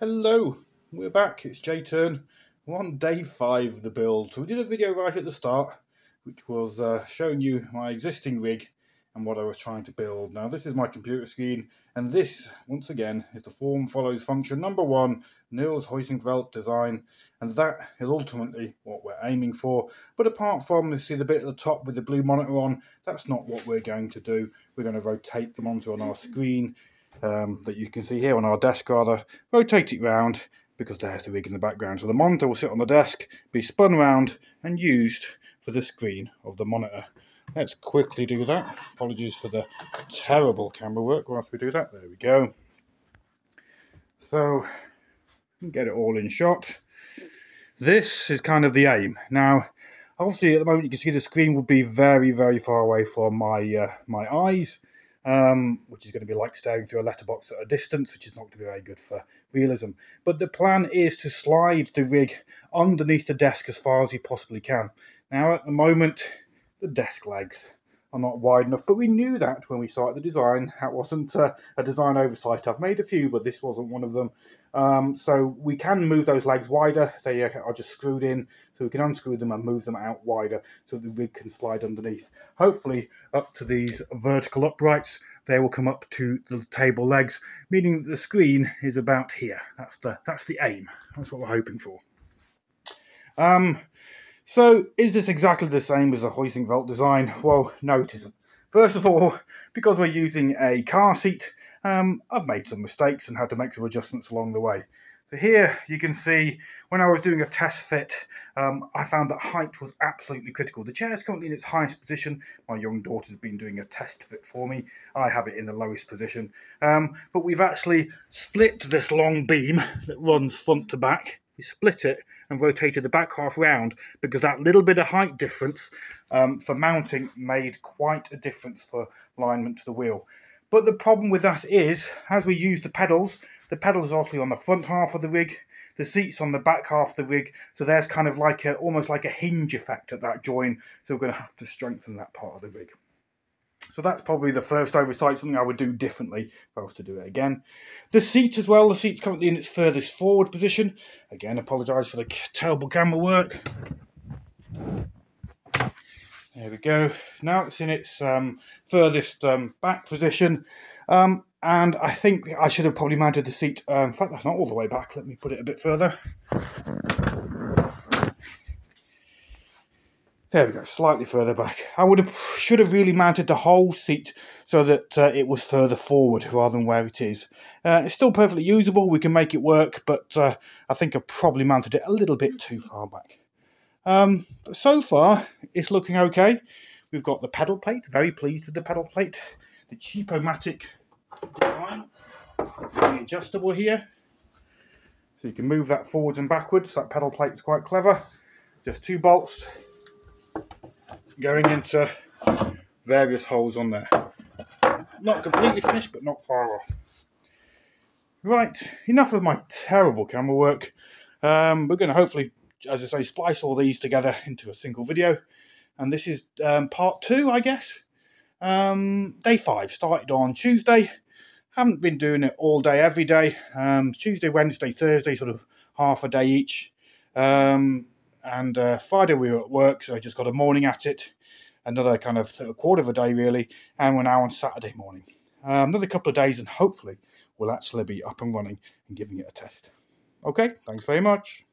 Hello, we're back. It's J turn. We're on day 5 of the build. So we did a video right at the start, which was showing you my existing rig and what I was trying to build. Now this is my computer screen, and this, once again, is the form follows function number 1, Niels Heusinkveld design, and that is ultimately what we're aiming for. But apart from, you see the bit at the top with the blue monitor on, that's not what we're going to do. We're going to rotate the monitor on our screen. That you can see here on our desk, rather, rotate it round because there's the rig in the background. So the monitor will sit on the desk, be spun round and used for the screen of the monitor. Let's quickly do that. Apologies for the terrible camera work whilst we do that. There we go. So get it all in shot. This is kind of the aim. Now, obviously at the moment you can see the screen will be very, very far away from my my eyes. Which is going to be like staring through a letterbox at a distance, which is not going to be very good for realism. But the plan is to slide the rig underneath the desk as far as you possibly can. Now at the moment, the desk legs are not wide enough, but we knew that when we started the design. That wasn't a design oversight. I've made a few, but this wasn't one of them. So we can move those legs wider. They are just screwed in, so we can unscrew them and move them out wider so the rig can slide underneath. Hopefully up to these vertical uprights. They will come up to the table legs, meaning that the screen is about here. That's the aim. That's what we're hoping for. So, is this exactly the same as the Heusinkveld design? Well, no it isn't. First of all, because we're using a car seat, I've made some mistakes and had to make some adjustments along the way. So here you can see when I was doing a test fit, I found that height was absolutely critical. The chair is currently in its highest position. My young daughter's been doing a test fit for me. I have it in the lowest position. But we've actually split this long beam that runs front to back. We split it and rotated the back half round because that little bit of height difference for mounting made quite a difference for alignment to the wheel. But the problem with that is, as we use the pedals are obviously on the front half of the rig, the seat's on the back half of the rig, so there's kind of like almost like a hinge effect at that join, so we're going to have to strengthen that part of the rig. So that's probably the first oversight, something I would do differently if I was to do it again. The seat as well, the seat's currently in its furthest forward position. Again, apologise for the terrible camera work. There we go. Now it's in its furthest back position. And I think I should have probably mounted the seat. In fact, that's not all the way back. Let me put it a bit further. There we go, slightly further back. Should have really mounted the whole seat so that it was further forward rather than where it is. It's still perfectly usable. We can make it work, but I think I've probably mounted it a little bit too far back. But so far, it's looking okay. We've got the pedal plate. Very pleased with the pedal plate. The Cheapomatic design. Very adjustable here. So you can move that forwards and backwards. That pedal plate is quite clever. Just 2 bolts going into various holes on there. Not completely finished, but not far off. Right, enough of my terrible camera work. We're going to hopefully, as I say, splice all these together into a single video. And this is part 2, I guess. Day 5, started on Tuesday. Haven't been doing it all day, every day. Tuesday, Wednesday, Thursday, sort of half a day each. And Friday we were at work, so I just got a morning at it, another kind of a quarter of a day really, and we're now on Saturday morning. Another couple of days and hopefully we'll actually be up and running and giving it a test. Okay, thanks very much.